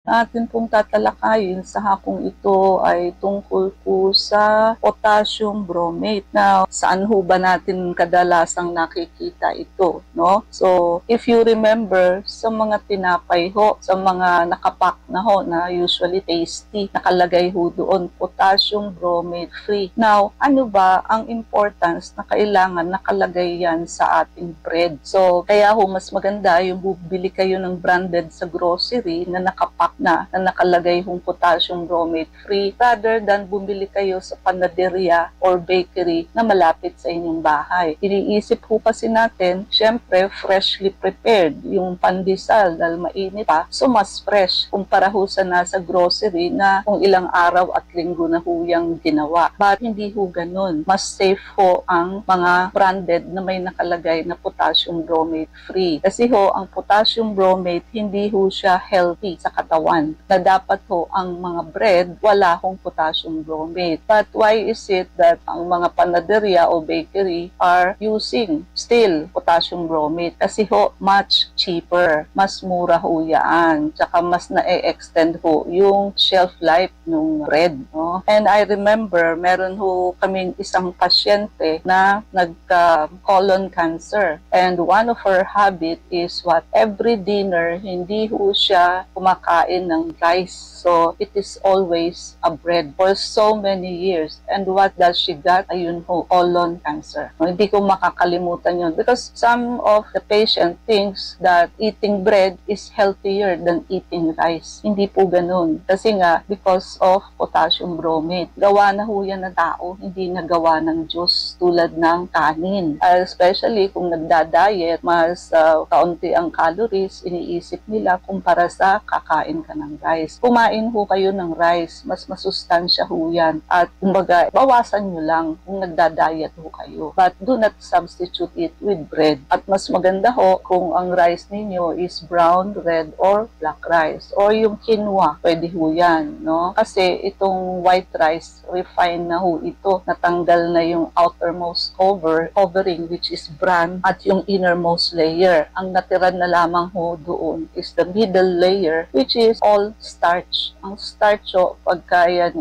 Atin pong tatalakayin sa hakong ito ay tungkol po sa potassium bromate. Now, saan ho ba natin kadalasang nakikita ito, no? So, if you remember, sa mga tinapay ho, sa mga nakapak na ho na usually tasty, nakalagay ho doon, potassium bromate free. Now, ano ba ang importance na kailangan nakalagay yan sa ating bread? So, kaya ho mas maganda yung bubili kayo ng branded sa grocery na nakapak na nakalagay hong potassium bromate free rather than bumili kayo sa panaderia or bakery na malapit sa inyong bahay. Iniisip ho kasi natin, syempre freshly prepared yung pandesal dahil mainit pa, so mas fresh kumpara ho sa nasa grocery na kung ilang araw at linggo na ho yung ginawa. But hindi ho ganun. Mas safe ho ang mga branded na may nakalagay na potassium bromate free. Kasi ho, ang potassium bromate hindi ho siya healthy sa katawan, na dapat ho ang mga bread wala hong potassium bromate. But why is it that ang mga panaderia o bakery are using still potassium bromate? Kasi ho, much cheaper. Mas mura ho yan. Tsaka mas na-extend ho yung shelf life ng bread. No? And I remember, meron ho kaming isang pasyente na nagka-colon cancer. And one of her habit is what? Every dinner, hindi ho siya kumakain ng rice. So, it is always a bread for so many years. And what does she got? Ayun ho, colon cancer. No, hindi ko makakalimutan yun. Because some of the patient thinks that eating bread is healthier than eating rice. Hindi po ganun. Kasi nga, because of potassium bromate. Gawa na ho yan ng tao, hindi nagawa ng Diyos tulad ng kanin. Especially kung nagda-diet, mas kaunti ang calories, iniisip nila kumpara sa kakain ka ng rice. Kumain ho kayo ng rice, mas masustansya ho yan. At kumbaga, bawasan nyo lang kung nagda-diet ho kayo. But do not substitute it with bread. At mas maganda ho kung ang rice ninyo is brown, red, or black rice. Or yung quinoa, pwede ho yan. No? Kasi itong white rice, refined na ho ito. Natanggal na yung outermost covering which is bran at yung innermost layer. Ang natira na lamang ho doon is the middle layer which is all starch. Ang starch o pagka yan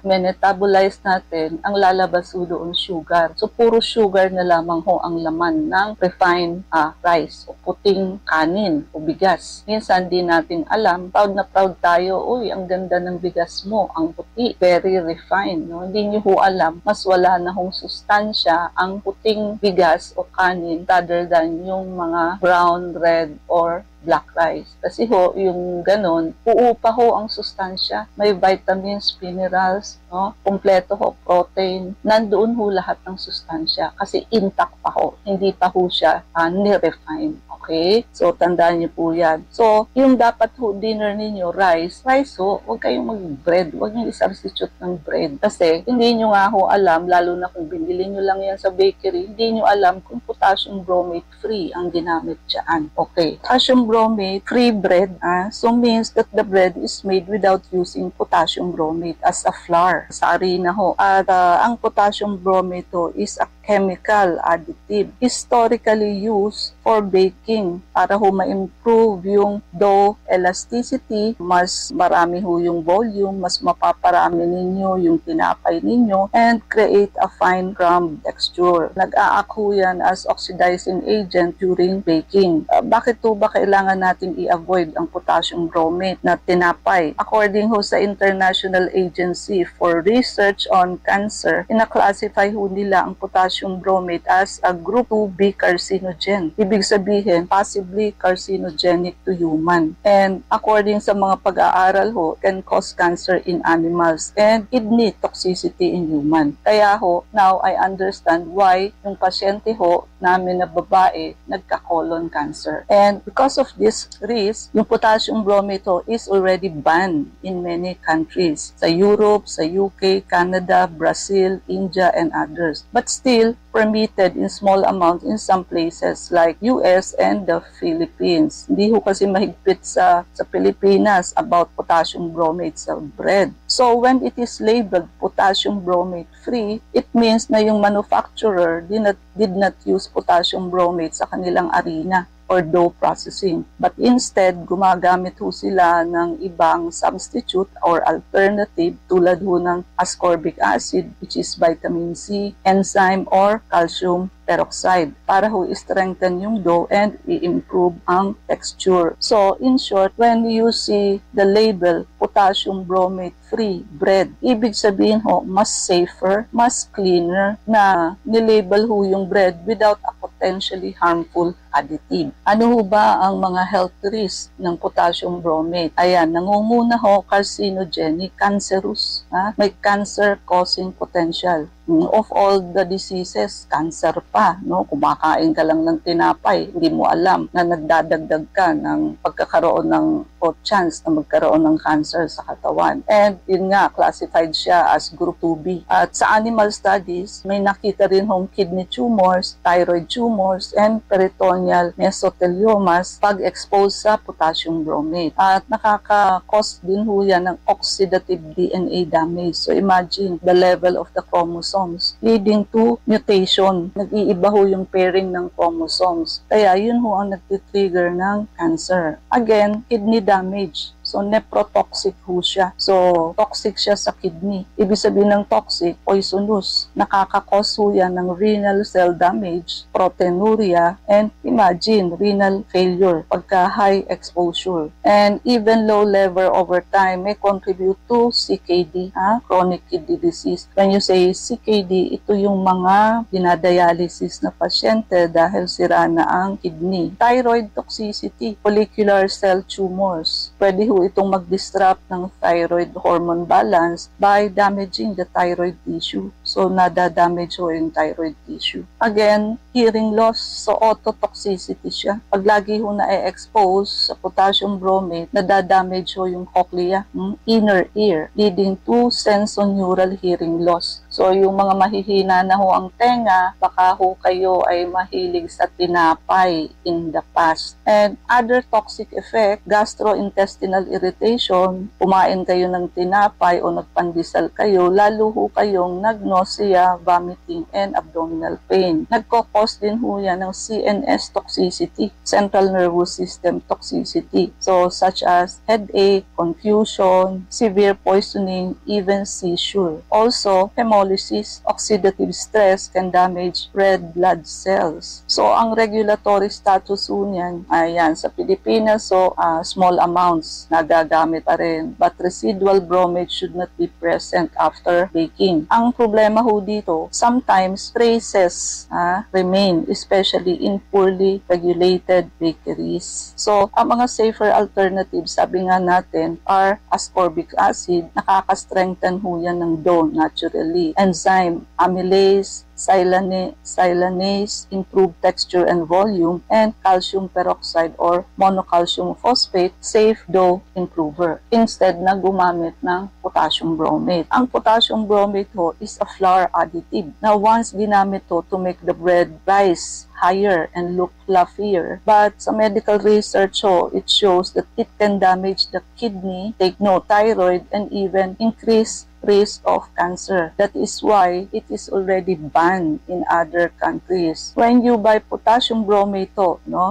metabolize natin, ang lalabas ho doon sugar. So puro sugar na lamang ho ang laman ng refined rice o puting kanin o bigas. Minsan di natin alam, proud na proud tayo, uy, ang ganda ng bigas mo, ang puti, very refined. No? Hindi nyo ho alam, mas wala na hong sustansya ang puting bigas o kanin rather than yung mga brown, red, or black rice. Kasi ho, yung ganon, uupa ho ang sustansya. May vitamins, minerals, no? Kompleto ho, protein. Nandoon ho lahat ng sustansya kasi intact pa ho. Hindi pa ho siya ni-refine. Okay? So, tandaan niyo po yan. So, yung dapat ho, dinner ninyo, rice ho, huwag kayong mag-bread. Huwag nyo i-substitute ng bread. Kasi, hindi nyo nga ho alam, lalo na kung binili nyo lang yan sa bakery, hindi nyo alam kung potassium bromate free ang ginamit dyan. Okay. Potassium bromate free bread, so means that the bread is made without using potassium bromate as a flour sa harina ho. At ang potassium bromate ho is a chemical additive historically used for baking para ho ma-improve yung dough elasticity, mas marami ho yung volume, mas mapaparami ninyo yung tinapay ninyo, and create a fine crumb texture. Nag-a-act ho yan as oxidizing agent during baking. Bakit ho ba kailangan nating i-avoid ang potassium bromate na tinapay? According ho sa International Agency for Research on Cancer, ina-classify ho nila ang potassium bromate as a group 2B carcinogen. Ibig sabihin, possibly carcinogenic to human. And according sa mga pag-aaral ho, can cause cancer in animals and kidney toxicity in human. Kaya ho, now I understand why yung pasyente ho namin na babae nagka-colon cancer. And because of this risk, yung potassium bromate ho is already banned in many countries. Sa Europe, sa UK, Canada, Brazil, India, and others. But still, permitted in small amounts in some places like US and the Philippines. Hindi ho kasi mahigpit sa Pilipinas about potassium bromate sa bread. So when it is labeled potassium bromate free, it means na yung manufacturer did not use potassium bromate sa kanilang harina. or dough processing. But instead, gumagamit ho sila ng ibang substitute or alternative tulad ho ng ascorbic acid, which is vitamin C, enzyme, or calcium peroxide para ho i-strengthen yung dough and i-improve ang texture. So, in short, when you see the label potassium bromate free bread, ibig sabihin ho, mas safer, mas cleaner na nilabel ho yung bread without a potentially harmful additive. Ano ho ba ang mga health risks ng potassium bromate? Ayan, nangunguna ho, carcinogenic, cancerous, may cancer-causing potential. Of all the diseases, cancer pa, no? Kumakain ka lang ng tinapay, hindi mo alam na nagdadagdag ka ng pagkakaroon ng o chance na magkaroon ng cancer sa katawan. And yun nga, classified siya as group 2B. At sa animal studies, may nakita rin hong kidney tumors, thyroid tumors, and peritoneal mesotheliomas pag-expose sa potassium bromate. At nakaka-cause din ho yan ng oxidative DNA damage. So imagine the level of the chromosomes leading to mutation. Nag-iiba ho yung pairing ng chromosomes. Kaya yun ho ang nagtitrigger ng cancer. Again, kidney damage. So, nephrotoxic ho siya. So, toxic siya sa kidney. Ibig sabihin ng toxic, poisonous. Nakakakos ho yan ng renal cell damage, proteinuria, and imagine, renal failure pagka high exposure. And even low level over time may contribute to CKD, chronic kidney disease. When you say CKD, ito yung mga dinadialysis na pasyente dahil sira na ang kidney. Thyroid toxicity, follicular cell tumors. Pwede ho itong mag-disrupt ng thyroid hormone balance by damaging the thyroid tissue. So, nadadamage ho yung thyroid tissue. Again, hearing loss. So, ototoxicity siya. Pag lagi ho na-expose sa potassium bromate, nadadamage ho yung cochlea, inner ear, leading to sensorineural hearing loss. So, yung mga mahihina na ho ang tenga, baka ho kayo ay mahilig sa tinapay in the past. And other toxic effect, gastrointestinal irritation, kumain kayo ng tinapay o nagpandesal kayo, lalo ho kayong nausea, vomiting, and abdominal pain. Nagkakos din ho yan ng CNS toxicity, central nervous system toxicity. So, such as headache, confusion, severe poisoning, even seizure. Also, hemolysis, oxidative stress can damage red blood cells. So, ang regulatory status ho niyan, ayan, sa Pilipinas, so small amounts nagagamit pa rin. But residual bromate should not be present after baking. Ang problema ho dito, sometimes traces remain, especially in poorly regulated bakeries. So, ang mga safer alternatives, sabi nga natin, are ascorbic acid. Nakaka-strengthen ho yan ng dough naturally. Enzyme, amylase, silanase, improve texture and volume, and calcium peroxide or monocalcium phosphate, safe dough improver. Instead na gumamit ng potassium bromate. Ang potassium bromate ho is a flour additive. Now, once ginamit to make the bread rise higher and look fluffier. But sa medical research ho, it shows that it can damage the kidney, take no thyroid, and even increase risk of cancer. That is why it is already banned in other countries. When you buy potassium bromate,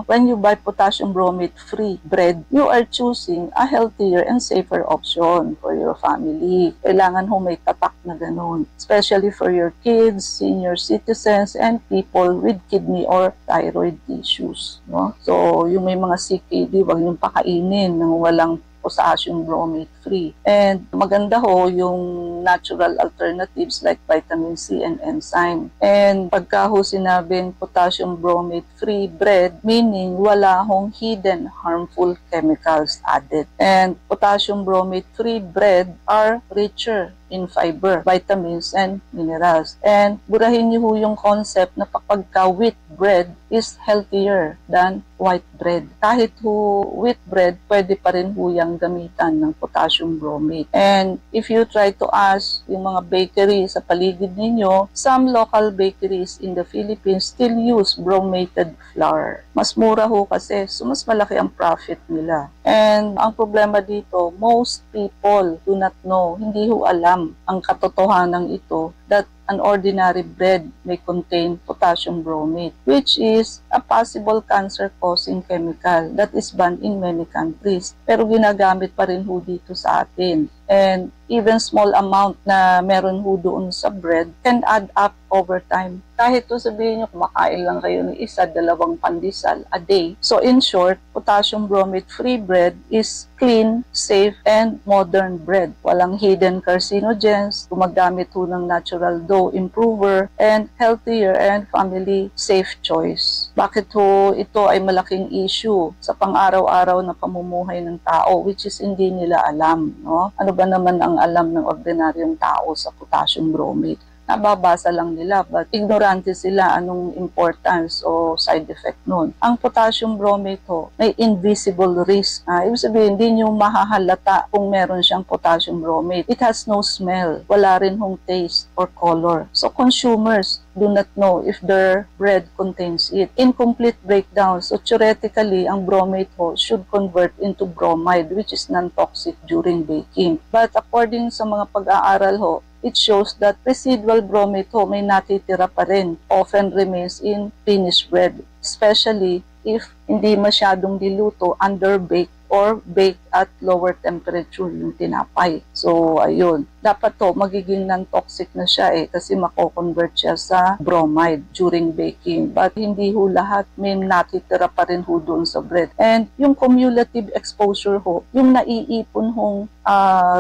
when you buy potassium bromate free bread, you are choosing a healthier and safer option for your family. Kailangan ho may tatak na ganun, especially for your kids, senior citizens, and people with kidney or thyroid issues. So, yung may mga CKD, wag yung pakainin ng walang potassium bromate free. And maganda ho yung natural alternatives like vitamin C and enzyme. And pagka ho sinabing potassium bromate free bread, meaning wala hong hidden harmful chemicals added. And potassium bromate free bread are richer in fiber, vitamins, and minerals. And burahin niyo ho yung concept na pagka wheat bread is healthier than white bread. Kahit ho wheat bread, pwede pa rin ho yung gamitan ng potassium bromate. And if you try to ask yung mga bakery sa paligid ninyo, some local bakeries in the Philippines still use bromated flour. Mas mura ho kasi, so mas malaki ang profit nila. And ang problema dito, most people do not know, hindi ho alam ang katotohanan ito, that an ordinary bread may contain potassium bromate, which is a possible cancer-causing chemical that is banned in many countries. Pero ginagamit pa rin ho dito sa atin. And even small amount na meron ho doon sa bread can add up over time. Kahit to sabihin nyo, kumakain lang kayo ng isa, dalawang pandesal a day. So in short, potassium bromate-free bread is clean, safe, and modern bread. Walang hidden carcinogens, gumagamit ho ng natural dough improver, and healthier and family safe choice. Bakit ho ito ay malaking issue sa pang-araw-araw na pamumuhay ng tao, which is hindi nila alam, no? Ano ba naman ang alam ng ordinaryong tao sa potassium bromate? Nababasa lang nila, but ignorante sila anong importance o side effect nun. Ang potassium bromate ho, may invisible risk. Ibig sabihin, hindi nyo mahahalata kung meron siyang potassium bromate. It has no smell, wala rin hong taste or color. So consumers do not know if their bread contains it. Incomplete breakdown. So theoretically, ang bromate ho should convert into bromide, which is non-toxic during baking. But according sa mga pag-aaral ho, it shows that residual bromate ho may natitira pa rin, often remains in finished bread, especially if hindi masyadong diluto, underbaked, or baked at lower temperature yung tinapay. So, ayun. Dapat to, magiging non-toxic na siya kasi mako-convert siya sa bromide during baking. But hindi ho lahat, may natitira pa rin ho doon sa bread. And yung cumulative exposure ho, yung naiipon hong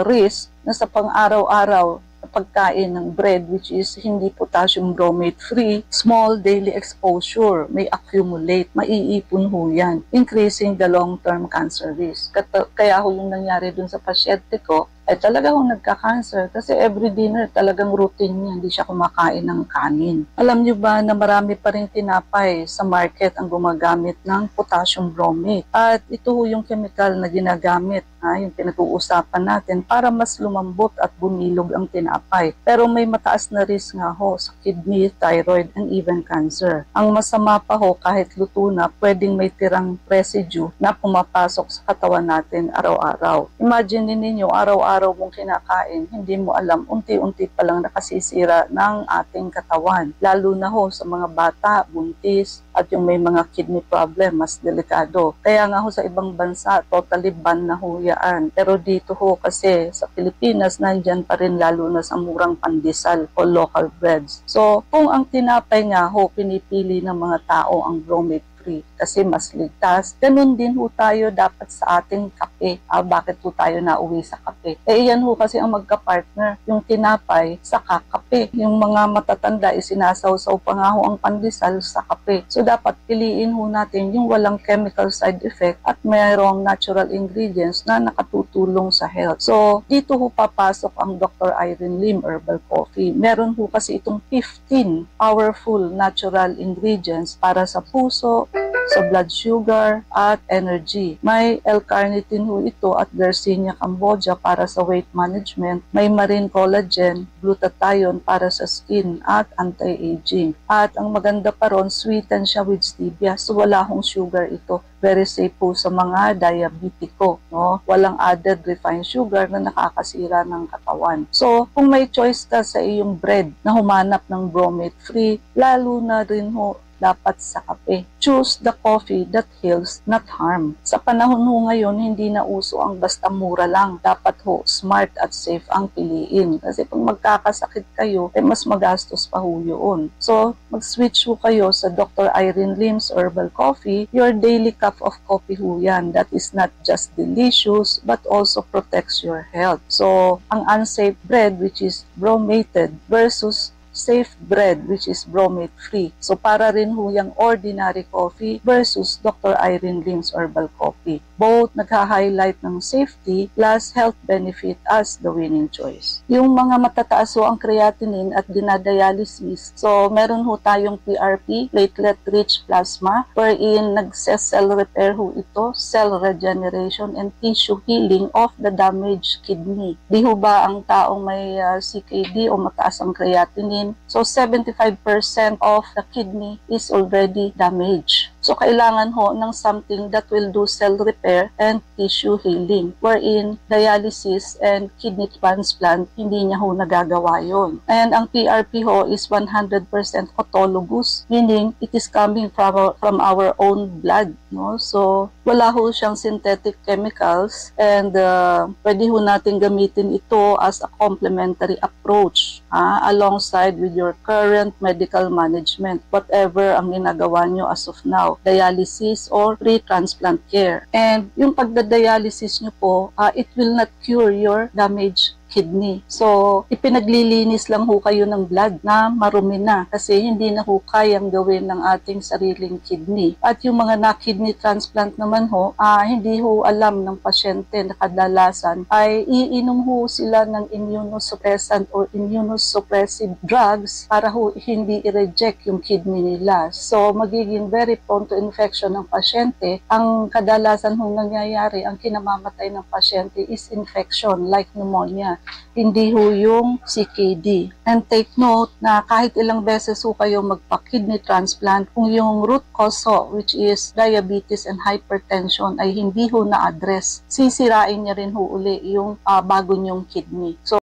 risk na sa pang-araw-araw pagkain ng bread which is hindi potassium bromate free, small daily exposure may accumulate, maiipon ho yan, increasing the long-term cancer risk. Kaya ho yung nangyari dun sa pasyente ko, ay talaga hong nagka-cancer kasi every dinner talagang routine niya, hindi siya kumakain ng kanin. Alam niyo ba na marami pa rin tinapay sa market ang gumagamit ng potassium bromate? At ito ho yung chemical na ginagamit, yung pinag-uusapan natin para mas lumambot at bumilog ang tinapay. Pero may mataas na risk nga ho sa kidney, thyroid, and even cancer. Ang masama pa ho, kahit luto na, pwedeng may tirang residue na pumapasok sa katawan natin araw-araw. Imagine ninyo, araw-araw mong kinakain, hindi mo alam, unti-unti pa lang nakasisira ng ating katawan. Lalo na ho sa mga bata, buntis, at yung may mga kidney problem, mas delikado. Kaya nga ho sa ibang bansa, totally ban na ho yan. Pero dito ho kasi sa Pilipinas, nandyan pa rin lalo na sa murang pandesal o local breads. So kung ang tinapay nga ho, pinipili ng mga tao ang bromate free kasi mas ligtas. Ganun din ho tayo dapat sa ating kape. Bakit ho tayo nauwi sa kape? Iyan ho kasi ang magka-partner, yung tinapay sa kape. Yung mga matatanda, isinasawsaw pa nga ho ang pandesal sa kape. So dapat piliin ho natin yung walang chemical side effect at mayroong natural ingredients na nakatutulong sa health. So dito ho papasok ang Dr. Irene Lim Herbal Coffee. Meron ho kasi itong 15 powerful natural ingredients para sa puso, sa blood sugar at energy. May L-carnitine ho ito at Garcinia cambogia para sa weight management. May marine collagen, glutathione para sa skin at anti-aging. At ang maganda pa ron, sweeten siya with stevia. So wala hong sugar ito. Very safe po sa mga diabetiko, no? Walang added refined sugar na nakakasira ng katawan. So, kung may choice ka sa iyong bread na humanap ng bromate free, lalo na rin ho dapat sa kape. Choose the coffee that heals, not harm. Sa panahon ho ngayon, hindi na uso ang basta mura lang. Dapat ho, smart at safe ang piliin. Kasi pag magkakasakit kayo, mas magastos pa ho yun. So, mag-switch ho kayo sa Dr. Irene Lim's Herbal Coffee. Your daily cup of coffee ho yan. That is not just delicious, but also protects your health. So, ang unsafe bread, which is bromated, versus safe bread which is bromate free. So para rin ho yung ordinary coffee versus Dr. Irene Lim's Herbal Coffee. Both nagha-highlight ng safety plus health benefit as the winning choice. Yung mga matataas ho ang creatinine at dinadialysis. So meron ho tayong PRP, platelet-rich plasma, wherein nagse-cell repair ho ito, cell regeneration and tissue healing of the damaged kidney. Di ho ba ang taong may CKD o mataas ang creatinine, so 75% of the kidney is already damaged. So kailangan ho ng something that will do cell repair and tissue healing, wherein dialysis and kidney transplant, hindi niya ho nagagawa yon. And ang PRP ho is 100% autologous, meaning it is coming from our own blood. No? So wala ho siyang synthetic chemicals, and pwede ho natin gamitin ito as a complementary approach alongside with your current medical management, whatever ang ginagawa nyo as of now, dialysis or pre-transplant care. And yung pagdadialysis nyo po, it will not cure your damaged kidney. So, ipinaglilinis lang ho kayo ng blood na marumi na kasi hindi na ho kayang gawin ng ating sariling kidney. At yung mga na-kidney transplant naman ho, hindi ho alam ng pasyente na kadalasan ay iinom ho sila ng immunosuppressant or immunosuppressive drugs para ho hindi i-reject yung kidney nila. So, magiging very prone to infection ng pasyente. Ang kadalasan ho nangyayari, ang kinamamatay ng pasyente is infection like pneumonia. Hindi ho yung CKD. And take note na kahit ilang beses ho kayo magpa-kidney transplant, kung yung root cause ho, which is diabetes and hypertension, ay hindi ho na-address, sisirain niya rin ho uli yung bago nyong kidney. So,